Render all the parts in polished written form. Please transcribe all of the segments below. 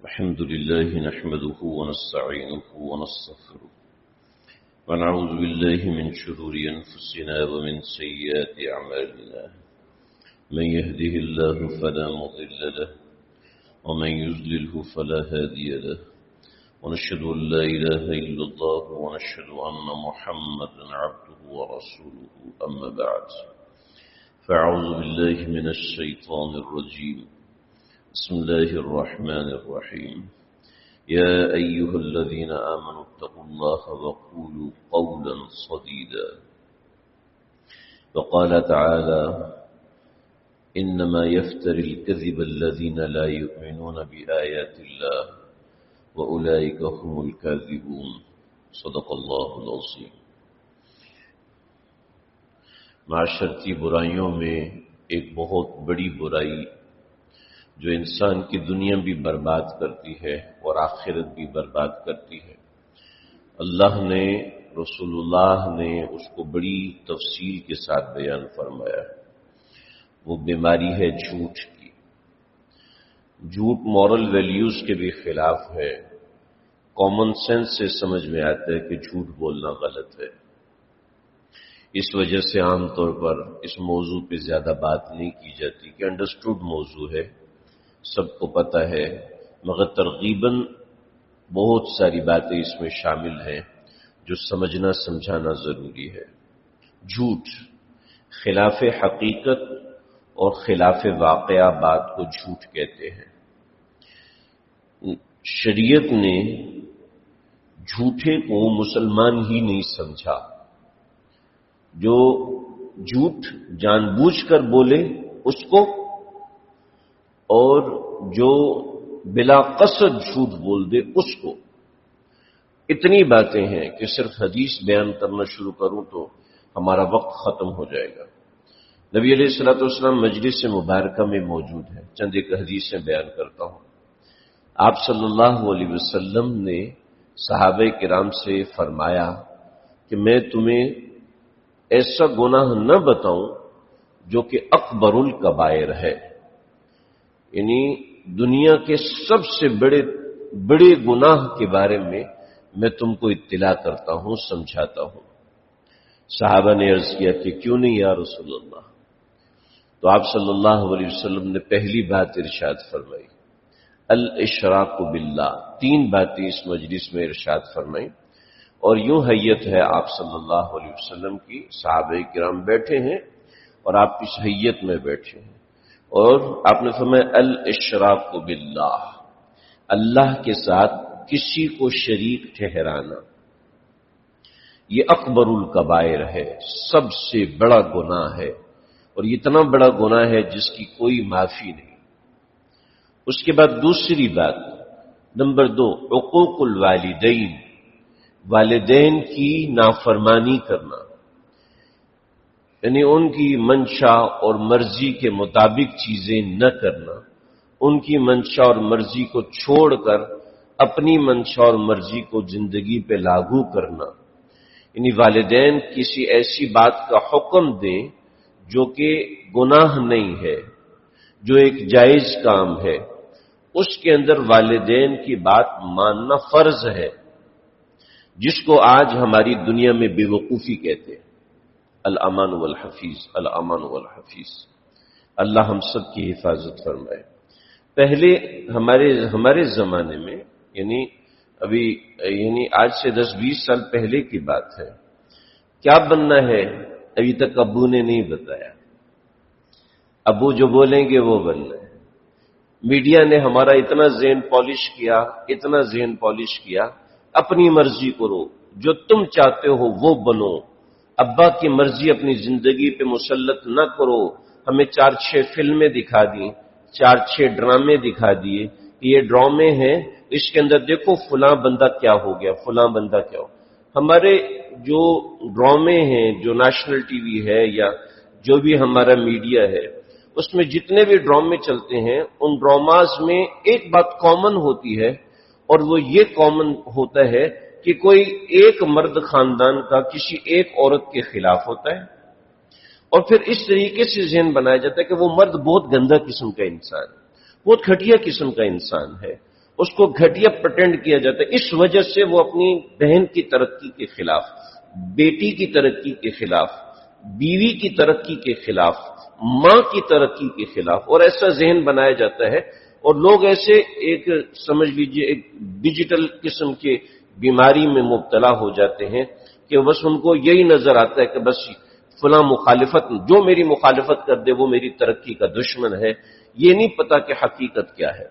الحمد لله نحمده ونستعينه ونستغفره ونعوذ بالله من شرور أنفسنا ومن سيئات أعمالنا من يهده الله فلا مضل له ومن يضلله فلا هادي له ونشهد أن لا إله إلا الله ونشهد أن محمدا عبده ورسوله أما بعد فأعوذ بالله من الشيطان الرجيم بسم الله الرحمن الرحيم يا أيها الذين آمنوا اتقوا الله وقولوا قولا سديدا وقال تعالى إنما يفتري الكذب الذين لا يؤمنون بآيات الله وأولئك هم الكاذبون صدق الله العظيم. معاشرتی برائیوں میں ایک بہت بڑی برائی جو انسان کی دنیا بھی برباد کرتی ہے اور آخرت بھی برباد کرتی ہے، اللہ نے، رسول اللہ نے اس کو بڑی تفصیل کے ساتھ بیان فرمایا ہے. وہ بیماری ہے جھوٹ کی. جھوٹ مورل ویلیوز کے بھی خلاف ہے. کامن سینس سے سمجھ میں آتا ہے کہ جھوٹ بولنا غلط ہے. اس وجہ سے عام طور پر اس موضوع پہ زیادہ بات نہیں کی جاتی کہ انڈرسٹوڈ موضوع ہے، سب کو پتہ ہے، مگر ترغیباً بہت ساری باتیں اس میں شامل ہیں جو سمجھنا سمجھانا ضروری ہے. جھوٹ، خلاف حقیقت اور خلاف واقعہ بات کو جھوٹ کہتے ہیں. شریعت نے جھوٹے کو مسلمان ہی نہیں سمجھا. جو جھوٹ جان بوجھ کر بولے اس کو، اور جو بلا قصد جھوٹ بول دے اس کو. اتنی باتیں ہیں کہ صرف حدیث بیان کرنا شروع کروں تو ہمارا وقت ختم ہو جائے گا. نبی علیہ الصلوۃ والسلام مجلس مبارکہ میں موجود ہیں. چند ایک حدیثیں بیان کرتا ہوں. آپ صلی اللہ علیہ وسلم نے صحابہ کرام سے فرمایا کہ میں تمہیں ایسا گناہ نہ بتاؤں جو کہ اکبر الکبائر ہے، یعنی دنیا کے سب سے بڑے گناہ کے بارے میں تم کو اطلاع کرتا ہوں، سمجھاتا ہوں. صحابہ نے عرض کیا کہ کیوں نہیں یا رسول اللہ؟ تو آپ صلی اللہ علیہ وسلم نے پہلی بات ارشاد فرمائی، الاشراک باللہ. 3 باتیں اس مجلس میں ارشاد فرمائی. اور یوں حیت ہے آپ صلی اللہ علیہ وسلم کی، صحابہ کرام بیٹھے ہیں اور آپ اس حیت میں بیٹھے ہیں، اور آپ نے فرمایا الاشراک باللہ، اللہ کے ساتھ کسی کو شریک ٹھہرانا. یہ اکبر الکبائر ہے، سب سے بڑا گناہ ہے، اور اتنا بڑا گناہ ہے جس کی کوئی معافی نہیں. اس کے بعد دوسری بات، نمبر 2، حقوق الوالدین، والدین کی نافرمانی کرنا، یعنی ان کی منشا اور مرضی کے مطابق چیزیں نہ کرنا، ان کی منشا اور مرضی کو چھوڑ کر اپنی منشا اور مرضی کو زندگی پہ لاگو کرنا. یعنی والدین کسی ایسی بات کا حکم دیں جو کہ گناہ نہیں ہے، جو ایک جائز کام ہے، اس کے اندر والدین کی بات ماننا فرض ہے، جس کو آج ہماری دنیا میں بے وقوفی کہتے ہیں. الامان والحفیظ، الامان والحفیظ. اللہ ہم سب کی حفاظت فرمائے. پہلے ہمارے زمانے میں، یعنی آج سے 10-20 سال پہلے کی بات ہے، کیا بننا ہے ابھی تک ابو نے نہیں بتایا. ابو جو بولیں گے وہ بننا ہے. میڈیا نے ہمارا اتنا ذہن پالش کیا، اپنی مرضی کرو، جو تم چاہتے ہو وہ بنو، ابا کی مرضی اپنی زندگی پہ مسلط نہ کرو. ہمیں 4-6 فلمیں دکھا دیں، 4-6 ڈرامے دکھا دیے کہ یہ ڈرامے ہیں، اس کے اندر دیکھو فلاں بندہ کیا ہو گیا، فلاں بندہ کیا ہو. ہمارے جو ڈرامے ہیں، جو نیشنل ٹی وی ہے یا جو بھی ہمارا میڈیا ہے، اس میں جتنے بھی ڈرامے چلتے ہیں، ان ڈراماز میں ایک بات کامن ہوتی ہے، اور وہ یہ کامن ہوتا ہے کہ کوئی ایک مرد خاندان کا کسی ایک عورت کے خلاف ہوتا ہے، اور پھر اس طریقے سے ذہن بنایا جاتا ہے کہ وہ مرد بہت گندا قسم کا انسان ہے، بہت گھٹیا قسم کا انسان ہے، اس کو گھٹیا پرٹینڈ کیا جاتا ہے. اس وجہ سے وہ اپنی بہن کی ترقی کے خلاف، بیٹی کی ترقی کے خلاف، بیوی کی ترقی کے خلاف، ماں کی ترقی کے خلاف، اور ایسا ذہن بنایا جاتا ہے. اور لوگ ایسے ایک سمجھ لیجئے ایک ڈیجیٹل قسم کے بیماری میں مبتلا ہو جاتے ہیں کہ بس ان کو یہی نظر آتا ہے کہ بس فلاں مخالفت، جو میری مخالفت کر دے وہ میری ترقی کا دشمن ہے. یہ نہیں پتا کہ حقیقت کیا ہے.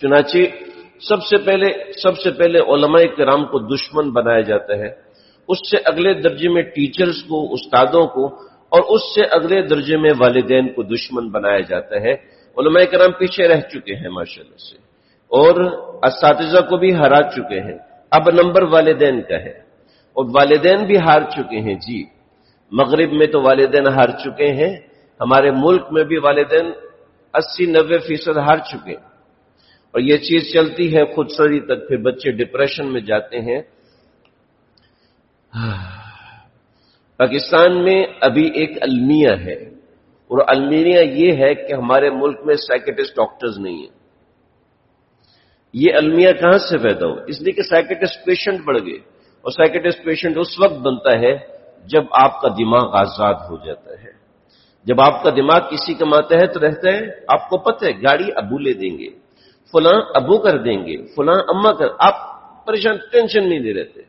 چنانچہ سب سے پہلے علماء کرام کو دشمن بنایا جاتا ہے، اس سے اگلے درجے میں ٹیچرز کو، استادوں کو، اور اس سے اگلے درجے میں والدین کو دشمن بنایا جاتا ہے. علماء کرام پیچھے رہ چکے ہیں ماشاءاللہ سے، اور اساتذہ کو بھی ہرا چکے ہیں. اب نمبر والدین کا ہے، اور والدین بھی ہار چکے ہیں. جی مغرب میں تو والدین ہار چکے ہیں، ہمارے ملک میں بھی والدین 80-90% ہار چکے ہیں. اور یہ چیز چلتی ہے خود سری تک، پھر بچے ڈپریشن میں جاتے ہیں. پاکستان میں ابھی ایک المیہ ہے، اور المیہ یہ ہے کہ ہمارے ملک میں سائیکٹرسٹ ڈاکٹرز نہیں ہیں. یہ المیہ کہاں سے پیدا ہو؟ اس لیے کہ سائیکٹرسٹ پیشنٹ بڑھ گئے، اور سائیکٹرسٹ پیشنٹ اس وقت بنتا ہے جب آپ کا دماغ آزاد ہو جاتا ہے. جب آپ کا دماغ کسی کا ماتحت رہتا ہے، آپ کو پتہ ہے گاڑی ابو لے دیں گے، فلاں ابو کر دیں گے، فلاں اما کر، آپ پریشان ٹینشن نہیں لے رہتے.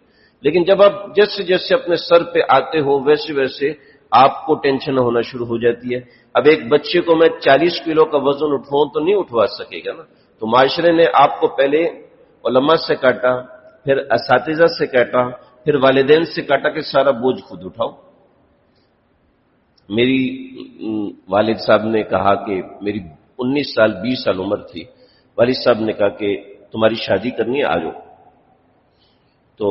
لیکن جب آپ جیسے جیسے اپنے سر پہ آتے ہو ویسے ویسے آپ کو ٹینشن ہونا شروع ہو جاتی ہے. اب ایک بچے کو میں 40 کلو کا وزن اٹھواؤں تو نہیں اٹھوا سکے گا نا. تو معاشرے نے آپ کو پہلے علماء سے کاٹا، پھر اساتذہ سے کاٹا، پھر والدین سے کاٹا کہ سارا بوجھ خود اٹھاؤ. میری والد صاحب نے کہا کہ میری 19 سال 20 سال عمر تھی، والد صاحب نے کہا کہ تمہاری شادی کرنی ہے، آ جاؤ. تو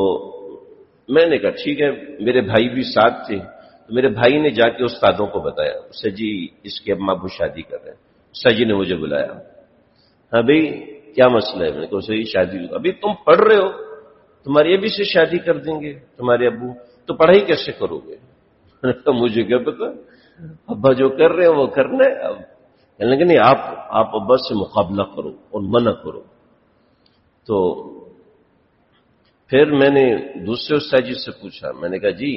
میں نے کہا ٹھیک ہے. میرے بھائی بھی ساتھ تھے، تو میرے بھائی نے جا کے استادوں کو بتایا، اسے جی اس کے ابا ابو شادی کر رہے ہیں. استاد جی نے مجھے بلایا، ہاں بھائی کیا مسئلہ ہے؟ میں نے کہا صحیح شادی، ابھی تم پڑھ رہے ہو، تمہاری ابھی سے شادی کر دیں گے تمہارے ابو، تو پڑھائی کیسے کرو گے؟ تو مجھے کیا پتا، ابا جو کر رہے ہیں وہ کرنا ہے. اب کہنے لگے نہیں، آپ ابا سے مقابلہ کرو اور منع کرو. تو پھر میں نے دوسرے استاد جی سے پوچھا، میں نے کہا جی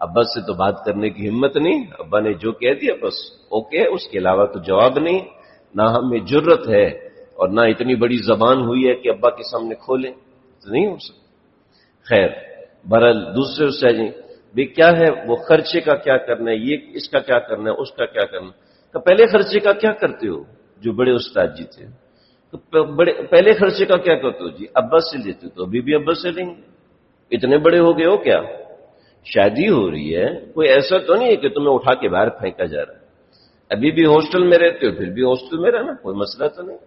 ابا سے تو بات کرنے کی ہمت نہیں، ابا نے جو کہہ دیا بس اوکے، اس کے علاوہ تو جواب نہیں. نہ ہمیں جرت ہے اور نہ اتنی بڑی زبان ہوئی ہے کہ ابا کے سامنے کھولیں، تو نہیں ہو سکتا. خیر بہرحال دوسرے استاد جی بھی کیا ہے وہ خرچے کا کیا کرنا ہے، یہ اس کا کیا کرنا ہے، اس کا کیا کرنا ہے. تو پہلے خرچے کا کیا کرتے ہو؟ جو بڑے استاد جی تھے، تو پہلے خرچے کا کیا کرتے ہو؟ جی ابا سے لیتے، تو ابھی بھی ابا سے لیں گے. اتنے بڑے ہو گئے ہو کیا؟ شادی ہو رہی ہے، کوئی ایسا تو نہیں ہے کہ تمہیں اٹھا کے باہر پھینکا جا رہا ہے. ابھی بھی ہاسٹل میں رہتے ہو، پھر بھی ہاسٹل میں رہنا، کوئی مسئلہ تو نہیں.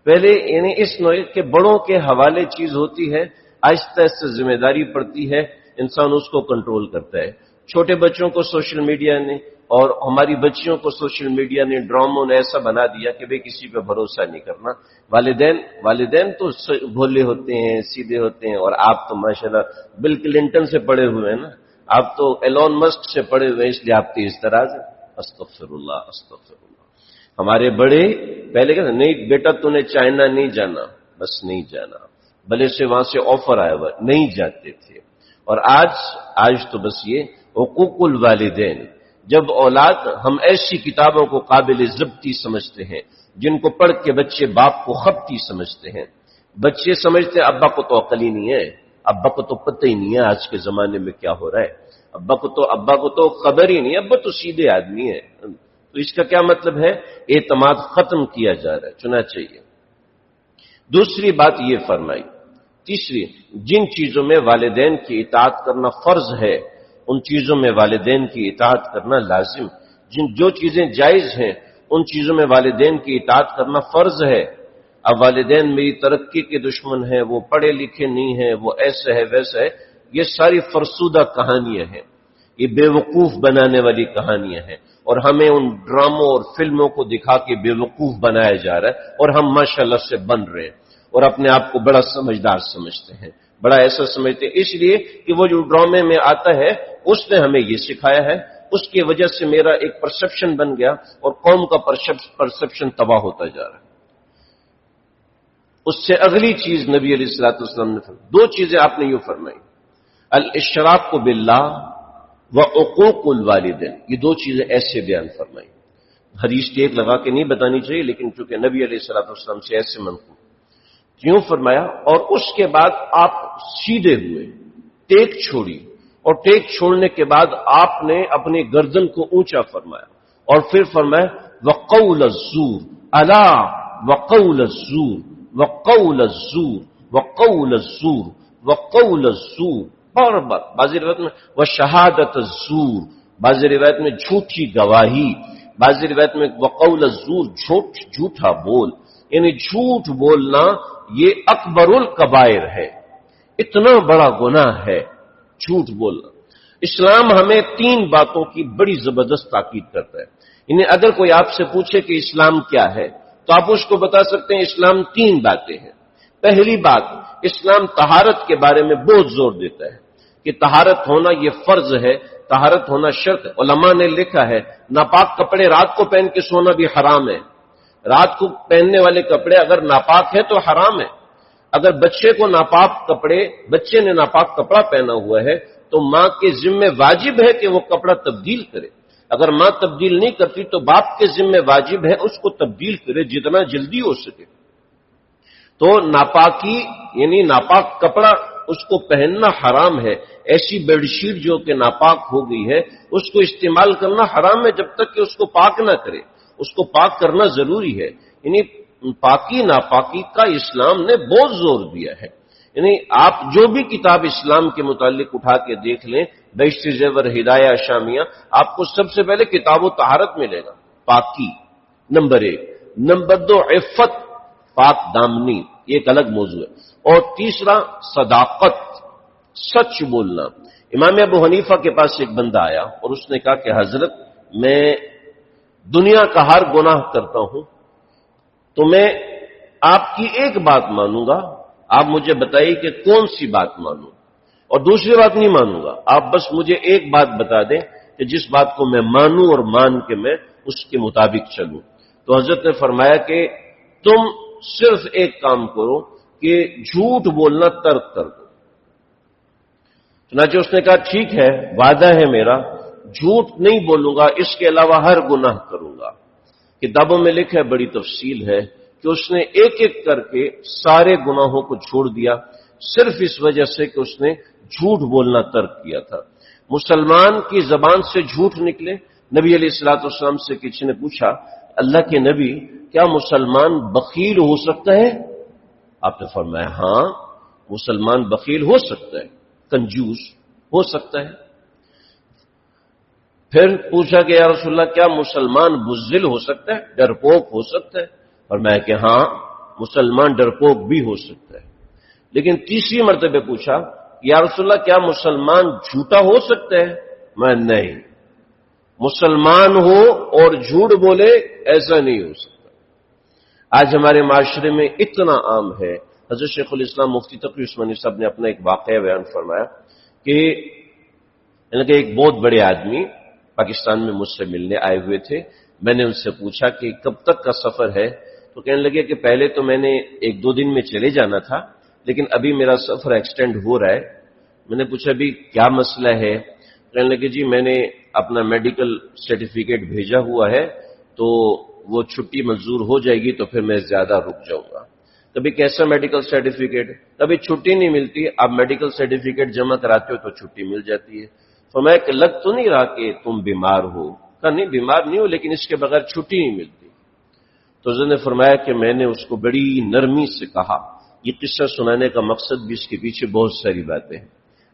پہلے یعنی اس نوع کے بڑوں کے حوالے چیز ہوتی ہے، آہستہ آہستہ ذمہ داری پڑتی ہے، انسان اس کو کنٹرول کرتا ہے. چھوٹے بچوں کو سوشل میڈیا نے اور ہماری بچیوں کو سوشل میڈیا نے، ڈراموں نے ایسا بنا دیا کہ بھئی کسی پہ بھروسہ نہیں کرنا. والدین تو بھولے ہوتے ہیں، سیدھے ہوتے ہیں، اور آپ تو ماشاءاللہ بل کلنٹن سے پڑے ہوئے ہیں نا، آپ تو ایلون مسک سے پڑے ہوئے ہیں، اس لیے آپ تیز تراز ہیں. استغفر اللہ استغفر اللہ. ہمارے بڑے پہلے کہتے نہیں بیٹا تو نے چائنا نہیں جانا، بس نہیں جانا، بھلے سے وہاں سے آفر آیا ہوا نہیں جاتے تھے. اور آج تو بس یہ حقوق الوالدین، جب اولاد ہم ایسی کتابوں کو قابل ضبطی سمجھتے ہیں جن کو پڑھ کے بچے باپ کو خبطی سمجھتے ہیں. بچے سمجھتے ہیں ابا کو تو عقل ہی نہیں ہے، ابا کو تو پتہ ہی نہیں ہے آج کے زمانے میں کیا ہو رہا ہے، ابا کو تو خبر ہی نہیں ہے، ابا تو سیدھے آدمی ہے. تو اس کا کیا مطلب ہے؟ اعتماد ختم کیا جا رہا ہے. چنانچہ چاہیے. دوسری بات یہ فرمائی. تیسری، جن چیزوں میں والدین کی اطاعت کرنا فرض ہے ان چیزوں میں والدین کی اطاعت کرنا لازم. جو چیزیں جائز ہیں ان چیزوں میں والدین کی اطاعت کرنا فرض ہے. اب والدین میری ترقی کے دشمن ہیں، وہ پڑھے لکھے نہیں ہیں، وہ ایسا ہے ویسا ہے، یہ ساری فرسودہ کہانیاں ہیں، یہ بے وقوف بنانے والی کہانیاں ہیں، اور ہمیں ان ڈراموں اور فلموں کو دکھا کے بے وقوف بنایا جا رہا ہے، اور ہم ماشاءاللہ سے بن رہے ہیں اور اپنے آپ کو بڑا سمجھدار سمجھتے ہیں، بڑا ایسا سمجھتے ہیں، اس لیے کہ وہ جو ڈرامے میں آتا ہے اس نے ہمیں یہ سکھایا ہے، اس کی وجہ سے میرا ایک پرسپشن بن گیا اور قوم کا پرسپشن تباہ ہوتا جا رہا ہے. اس سے اگلی چیز نبی علیہ الصلوۃ والسلام نے فرمائی، دو چیزیں آپ نے یوں فرمائی، الاشراک باللہ و عقوق الوالدین، یہ دو چیزیں ایسے بیان فرمائی. حدیث ٹیک لگا کے نہیں بتانی چاہیے، لیکن چونکہ نبی علیہ الصلوۃ والسلام سے ایسے منقول کیوں فرمایا. اور اس کے بعد آپ سیدھے ہوئے، ٹیک چھوڑی، اور ٹیک چھوڑنے کے بعد آپ نے اپنی گردن کو اونچا فرمایا، اور پھر فرمایا وقول الزور، الا وقول الزور وقول الزور وقول الزور وقول الزور، بار بار. بعض روایت میں وشہادت الزور، بعض روایت میں جھوٹی گواہی، بعض روایت میں وقول الزور، جھوٹا بول، یعنی جھوٹ بولنا یہ اکبر الکبائر ہے، اتنا بڑا گناہ ہے جھوٹ بولنا. اسلام ہمیں تین باتوں کی بڑی زبردست تاکید کرتا ہے. یعنی اگر کوئی آپ سے پوچھے کہ اسلام کیا ہے تو آپ اس کو بتا سکتے ہیں اسلام تین باتیں ہیں. پہلی بات، اسلام طہارت کے بارے میں بہت زور دیتا ہے کہ طہارت ہونا یہ فرض ہے، طہارت ہونا شرط ہے. علماء نے لکھا ہے ناپاک کپڑے رات کو پہن کے سونا بھی حرام ہے. رات کو پہننے والے کپڑے اگر ناپاک ہے تو حرام ہے. اگر بچے کو ناپاک کپڑے، بچے نے ناپاک کپڑا پہنا ہوا ہے تو ماں کے ذمہ واجب ہے کہ وہ کپڑا تبدیل کرے. اگر ماں تبدیل نہیں کرتی تو باپ کے ذمہ واجب ہے اس کو تبدیل کرے جتنا جلدی ہو سکے. تو ناپاکی یعنی ناپاک کپڑا اس کو پہننا حرام ہے. ایسی بیڈ شیٹ جو کہ ناپاک ہو گئی ہے اس کو استعمال کرنا حرام ہے جب تک کہ اس کو پاک نہ کرے. اس کو پاک کرنا ضروری ہے. یعنی پاکی ناپاکی کا اسلام نے بہت زور دیا ہے. یعنی آپ جو بھی کتاب اسلام کے متعلق اٹھا کے دیکھ لیں، بہشتی زیور، ہدایہ شامیہ، آپ کو سب سے پہلے کتاب و طہارت ملے گا. پاکی نمبر 1. نمبر 2 عفت، پاک دامنی، یہ ایک الگ موضوع ہے. اور تیسرا صداقت، سچ بولنا. امام ابو حنیفہ کے پاس ایک بندہ آیا اور اس نے کہا کہ حضرت میں دنیا کا ہر گناہ کرتا ہوں تو میں آپ کی ایک بات مانوں گا، آپ مجھے بتائیے کہ کون سی بات مانوں، اور دوسری بات نہیں مانوں گا. آپ بس مجھے ایک بات بتا دیں کہ جس بات کو میں مانوں اور مان کے میں اس کے مطابق چلوں. تو حضرت نے فرمایا کہ تم صرف ایک کام کرو کہ جھوٹ بولنا ترک کر دو. چنانچہ اس نے کہا ٹھیک ہے، وعدہ ہے میرا، جھوٹ نہیں بولوں گا، اس کے علاوہ ہر گناہ کروں گا. کتابوں میں لکھا ہے، بڑی تفصیل ہے کہ اس نے ایک ایک کر کے سارے گناہوں کو چھوڑ دیا صرف اس وجہ سے کہ اس نے جھوٹ بولنا ترک کیا تھا. مسلمان کی زبان سے جھوٹ نکلے. نبی علیہ الصلوۃ والسلام سے کسی نے پوچھا اللہ کے نبی کیا مسلمان بخیل ہو سکتا ہے؟ آپ نے فرمایا ہاں مسلمان بخیل ہو سکتا ہے، کنجوس ہو سکتا ہے. پھر پوچھا کہ یا رسول اللہ کیا مسلمان بزدل ہو سکتا ہے، ڈرپوک ہو سکتا ہے؟ اور میں کہ ہاں مسلمان ڈرپوک بھی ہو سکتا ہے. لیکن تیسری مرتبہ پوچھا یا رسول اللہ کیا مسلمان جھوٹا ہو سکتا ہے؟ میں نہیں، مسلمان ہو اور جھوٹ بولے ایسا نہیں ہو سکتا. آج ہمارے معاشرے میں اتنا عام ہے. حضرت شیخ الاسلام مفتی تقی عثمانی صاحب نے اپنا ایک واقعہ بیان فرمایا کہ ایک بہت بڑے آدمی پاکستان میں مجھ سے ملنے آئے ہوئے تھے. میں نے ان سے پوچھا کہ کب تک کا سفر ہے؟ تو کہنے لگے کہ پہلے تو میں نے 1-2 دن میں چلے جانا تھا، لیکن ابھی میرا سفر ایکسٹینڈ ہو رہا ہے. میں نے پوچھا ابھی کیا مسئلہ ہے؟ کہنے لگے جی میں نے اپنا میڈیکل سرٹیفکیٹ بھیجا ہوا ہے تو وہ چھٹی منظور ہو جائے گی تو پھر میں زیادہ رک جاؤں گا. کبھی کیسا میڈیکل سرٹیفکیٹ؟ کبھی چھٹی نہیں ملتی، آپ میڈیکل سرٹیفکیٹ جمع کراتے ہو تو چھٹی مل جاتی ہے. فرمایا کہ لگ تو نہیں رہا کہ تم بیمار ہو؟ کہا نہیں بیمار نہیں ہو، لیکن اس کے بغیر چھٹی نہیں ملتی. تو حضرت نے فرمایا کہ میں نے اس کو بڑی نرمی سے کہا. یہ قصہ سنانے کا مقصد بھی اس کے پیچھے بہت ساری باتیں ہیں،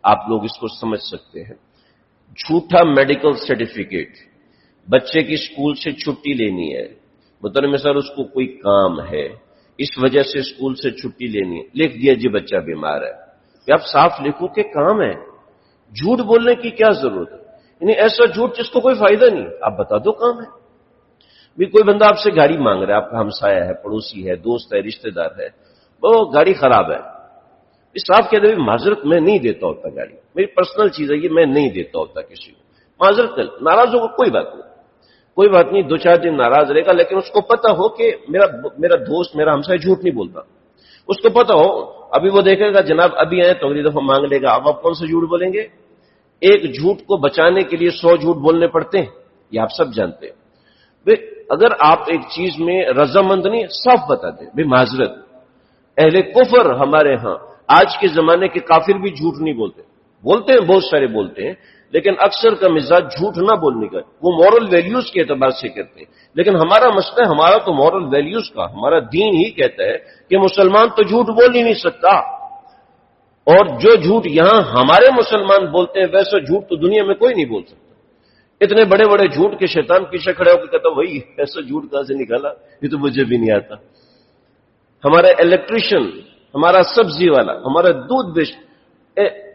آپ لوگ اس کو سمجھ سکتے ہیں. جھوٹا میڈیکل سرٹیفکیٹ، بچے کی اسکول سے چھٹی لینی ہے، محترم سر اس کو کوئی کام ہے اس وجہ سے اسکول سے چھٹی لینی ہے، لکھ دیا جی بچہ بیمار ہے. کہ آپ صاف لکھو کہ کام ہے، جھوٹ بولنے کی کیا ضرورت ہے؟ یعنی ایسا جھوٹ جس کو کوئی فائدہ نہیں، آپ بتا دو کام ہے. بھی کوئی بندہ آپ سے گاڑی مانگ رہا ہے، آپ کا ہمسایہ ہے، پڑوسی ہے، دوست ہے، رشتہ دار ہے، وہ گاڑی خراب ہے. اس صاحب کہتے ہیں معذرت میں نہیں دیتا ہوتا گاڑی، میری پرسنل چیز ہے یہ، میں نہیں دیتا ہوتا کسی کو. معذرت کر، ناراض ہوگا کوئی بات نہیں، کوئی بات نہیں، 2-4 دن ناراض رہے گا، لیکن اس کو پتہ ہو کہ میرا دوست، میرا ہمسایہ جھوٹ نہیں بولتا. اس کو پتا ہو، ابھی وہ دیکھے گا جناب ابھی آئے تو اگلی دفعہ مانگ لے گا، اب آپ کون سا جھوٹ بولیں گے؟ ایک جھوٹ کو بچانے کے لیے 100 جھوٹ بولنے پڑتے ہیں، یہ آپ سب جانتے ہیں۔ اگر آپ ایک چیز میں رضامند نہیں، صاف بتا دیں بھئی معذرت۔ اہل کفر ہمارے ہاں آج کے زمانے کے کافر بھی جھوٹ نہیں بولتے، بولتے ہیں بہت سارے بولتے ہیں، لیکن اکثر کا مزاج جھوٹ نہ بولنے کا، وہ مورل ویلیوز کے اعتبار سے کرتے ہیں۔ لیکن ہمارا مسئلہ ہے، ہمارا تو مورل ویلیوز کا، ہمارا دین ہی کہتا ہے کہ مسلمان تو جھوٹ بول ہی نہیں سکتا، اور جو جھوٹ یہاں ہمارے مسلمان بولتے ہیں ویسا جھوٹ تو دنیا میں کوئی نہیں بول سکتا۔ اتنے بڑے بڑے جھوٹ کے شیطان پیچھے کھڑے ہو کے کہتا وہی ایسا جھوٹ کہاں سے نکالا، یہ تو مجھے بھی نہیں آتا۔ ہمارا الیکٹریشین، ہمارا سبزی والا، ہمارا دودھ بیچ،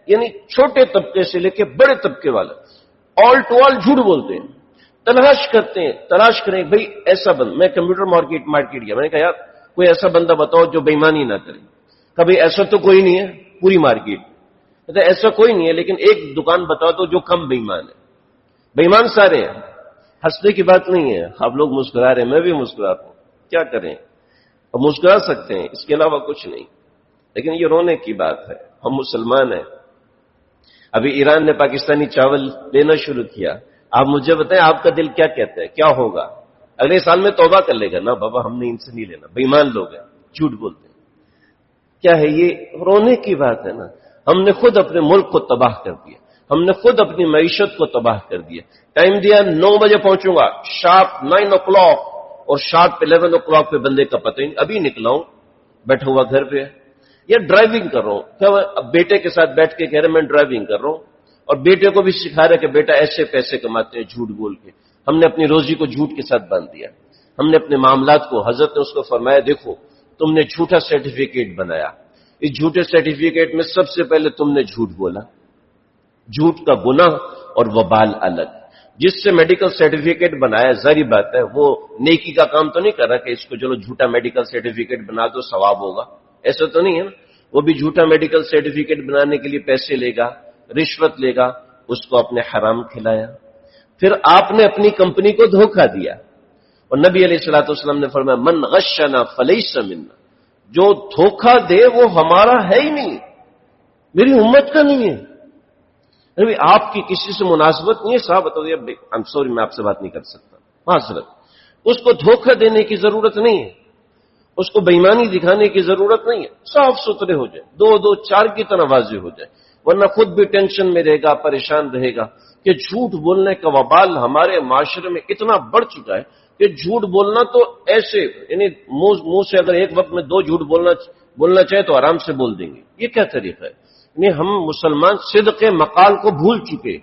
یعنی چھوٹے طبقے سے لے کے بڑے طبقے والا آل ٹو آل جھوٹ بولتے ہیں، تلاش کرتے ہیں، تلاش کریں بھئی ایسا بند۔ میں کمپیوٹر مارکیٹ گیا، میں نے کہا یار کوئی ایسا بندہ بتاؤ جو بےایمانی نہ کرے۔ کبھی ایسا تو کوئی نہیں ہے پوری مارکیٹ، ایسا کوئی نہیں ہے، لیکن ایک دکان بتاؤ تو جو کم بے ایمان ہے۔ بے ایمان سارے ہیں، ہنسنے کی بات نہیں ہے، آپ لوگ مسکرا رہے ہیں، میں بھی مسکراتا ہوں، کیا کریں؟ اب مسکرا سکتے ہیں، اس کے علاوہ کچھ نہیں، لیکن یہ رونے کی بات ہے۔ ہم مسلمان ہیں، ابھی ایران نے پاکستانی چاول لینا شروع کیا، آپ مجھے بتائیں آپ کا دل کیا کہتا ہے، کیا ہوگا؟ اگلے سال میں توبہ کر لے گا نا، بابا ہم نے ان سے نہیں لینا، بے ایمان لوگ ہیں، جھوٹ بولتے ہیں۔ کیا ہے یہ؟ رونے کی بات ہے نا۔ ہم نے خود اپنے ملک کو تباہ کر دیا، ہم نے خود اپنی معیشت کو تباہ کر دیا۔ ٹائم دیا 9 بجے پہنچوں گا، شارپ 9 o'clock، اور شارپ 11 o'clock پہ بندے کا پتہ ہی نہیں، ابھی نکلا ہوں، بیٹھا ہوا گھر پہ، یا ڈرائیونگ کر رہا ہوں، کیا اب بیٹے کے ساتھ بیٹھ کے کہہ رہے میں ڈرائیونگ کر رہا ہوں، اور بیٹے کو بھی سکھا رہے کہ بیٹا ایسے پیسے کماتے ہیں جھوٹ بول کے۔ ہم نے اپنی روزی کو جھوٹ کے ساتھ باندھ دیا، ہم نے اپنے معاملات کو، حضرت نے اس کو فرمایا دیکھو تم نے جھوٹا سرٹیفکیٹ بنایا، اس جھوٹے سرٹیفکیٹ میں سب سے پہلے تم نے جھوٹ بولا۔ جھوٹ کا گناہ اور وبال الگ۔ جس سے میڈیکل سرٹیفکیٹ بنایا، ظاہری بات ہے وہ نیکی کا کام تو نہیں کر رہا کہ اس کو چلو جھوٹا میڈیکل سرٹیفکیٹ بنا دو ثواب ہوگا، ایسا تو نہیں ہے نا۔ وہ بھی جھوٹا میڈیکل سرٹیفکیٹ بنانے کے لیے پیسے لے گا، رشوت لے گا، اس کو اپنے حرام کھلایا۔ پھر آپ نے اپنی کمپنی کو دھوکہ دیا، اور نبی علیہ الصلوۃ والسلام نے فرمایا من غشنا فلیس منا، جو دھوکہ دے وہ ہمارا ہے ہی نہیں، میری امت کا نہیں ہے۔ آپ کی کسی سے مناسبت نہیں ہے، صاحب بتا دیا I'm sorry میں آپ سے بات نہیں کر سکتا، معذرت۔ اس کو دھوکہ دینے کی ضرورت نہیں ہے، اس کو بے ایمانی دکھانے کی ضرورت نہیں ہے، صاف ستھرے ہو جائے، 2-2-4 کی طرح واضح ہو جائے، ورنہ خود بھی ٹینشن میں رہے گا، پریشان رہے گا کہ جھوٹ بولنے کا وبال ہمارے معاشرے میں اتنا بڑھ چکا ہے کہ جھوٹ بولنا تو ایسے، یعنی منہ سے اگر ایک وقت میں 2 جھوٹ بولنا چاہے تو آرام سے بول دیں گے، یہ کیا طریقہ ہے؟ یعنی ہم مسلمان صدق مقال کو بھول چکے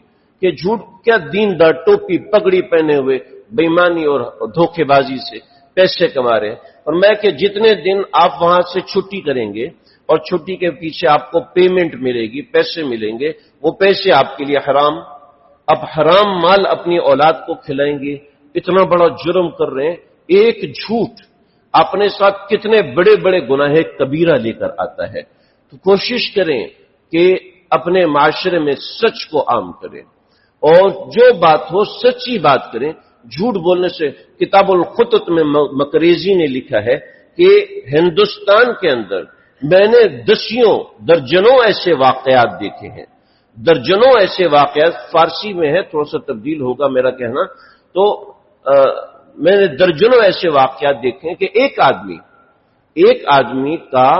کہ جھوٹ کیا، دین دار ٹوپی پگڑی پہنے ہوئے بے ایمانی اور دھوکے بازی سے پیسے کما رہے ہیں۔ اور میں کہ جتنے دن آپ وہاں سے چھٹی کریں گے اور چھٹی کے پیچھے آپ کو پیمنٹ ملے گی، پیسے ملیں گے، وہ پیسے آپ کے لیے حرام، اب حرام مال اپنی اولاد کو کھلائیں گے، اتنا بڑا جرم کر رہے ہیں۔ ایک جھوٹ اپنے ساتھ کتنے بڑے بڑے گناہ کبیرہ لے کر آتا ہے۔ تو کوشش کریں کہ اپنے معاشرے میں سچ کو عام کریں، اور جو بات ہو سچی بات کریں، جھوٹ بولنے سے۔ کتاب الخطط میں مکریزی نے لکھا ہے کہ ہندوستان کے اندر میں نے درجنوں ایسے واقعات دیکھے ہیں، درجنوں ایسے واقعات، فارسی میں ہے تھوڑا سا تبدیل ہوگا میرا کہنا، تو میں نے درجنوں ایسے واقعات دیکھے ہیں کہ ایک آدمی کا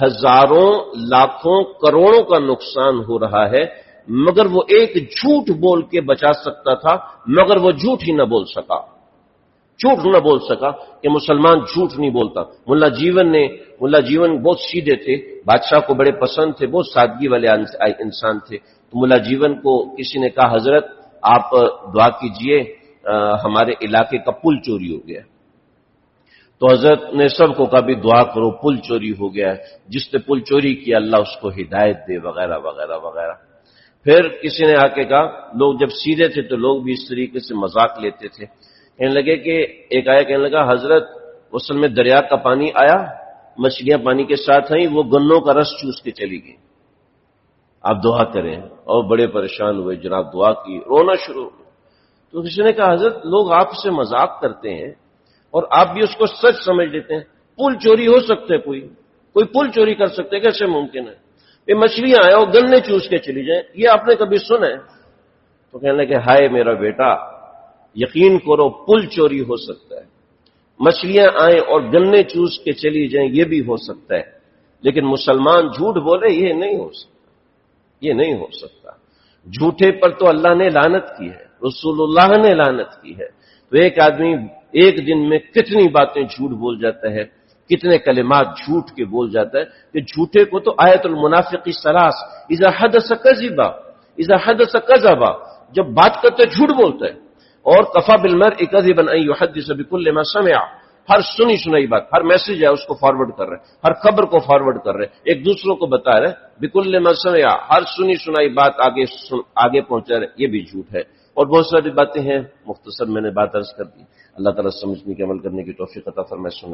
ہزاروں لاکھوں کروڑوں کا نقصان ہو رہا ہے، مگر وہ ایک جھوٹ بول کے بچا سکتا تھا، مگر وہ جھوٹ ہی نہ بول سکا، کہ مسلمان جھوٹ نہیں بولتا۔ ملا جیون بہت سیدھے تھے، بادشاہ کو بڑے پسند تھے، بہت سادگی والے انسان تھے۔ تو ملا جیون کو کسی نے کہا حضرت آپ دعا کیجئے، ہمارے علاقے کا پل چوری ہو گیا۔ تو حضرت نے سب کو کہا بھی دعا کرو، پل چوری ہو گیا ہے، جس نے پل چوری کیا اللہ اس کو ہدایت دے، وغیرہ وغیرہ وغیرہ۔ پھر کسی نے آ کے کہا، لوگ جب سیدھے تھے تو لوگ بھی اس طریقے سے مذاق لیتے تھے، کہنے لگے کہ ایک آیا کہنے لگا حضرت اصل میں دریا کا پانی آیا، مچھلیاں پانی کے ساتھ آئیں، وہ گنوں کا رس چوس کے چلی گئی، آپ دعا کریں۔ اور بڑے پریشان ہوئے، جناب دعا کی، رونا شروع ہو گیا۔ تو کسی نے کہا حضرت لوگ آپ سے مذاق کرتے ہیں اور آپ بھی اس کو سچ سمجھ لیتے ہیں، پل چوری ہو سکتا ہے کوئی، کوئی پل چوری کر سکتے، کیسے ممکن ہے؟ یہ مچھلیاں آئے اور گنے چوس کے چلی جائیں، یہ آپ نے کبھی سنا ہے؟ تو کہنے لگے ہائے میرا بیٹا، یقین کرو پل چوری ہو سکتا ہے، مچھلیاں آئیں اور گنے چوس کے چلی جائیں یہ بھی ہو سکتا ہے، لیکن مسلمان جھوٹ بولے یہ نہیں ہو سکتا، یہ نہیں ہو سکتا۔ جھوٹے پر تو اللہ نے لعنت کی ہے، رسول اللہ نے لعنت کی ہے۔ تو ایک آدمی ایک دن میں کتنی باتیں جھوٹ بول جاتا ہے، کتنے کلمات جھوٹ کے بول جاتا ہے، کہ جھوٹے کو تو آیت المنافق ثلاث، اذا حدث کذبا، اذا حدث کذبا، جب بات کرتے جھوٹ بولتا ہے، اور کفا بالمرء کذبا ان يحدث بكل ما سمع، ہر سنی سنائی بات، ہر میسج ہے اس کو فارورڈ کر رہے، ہر خبر کو فارورڈ کر رہے، ایک دوسروں کو بتا رہے، بكل ما سمع، ہر سنی سنائی بات آگے پہنچا رہے، یہ بھی جھوٹ ہے۔ اور بہت ساری باتیں ہیں، مختصر میں نے بات عرض کر دی۔ اللہ تعالیٰ سمجھنے کے عمل کرنے کی توفیق عطا فرمائے۔ سنت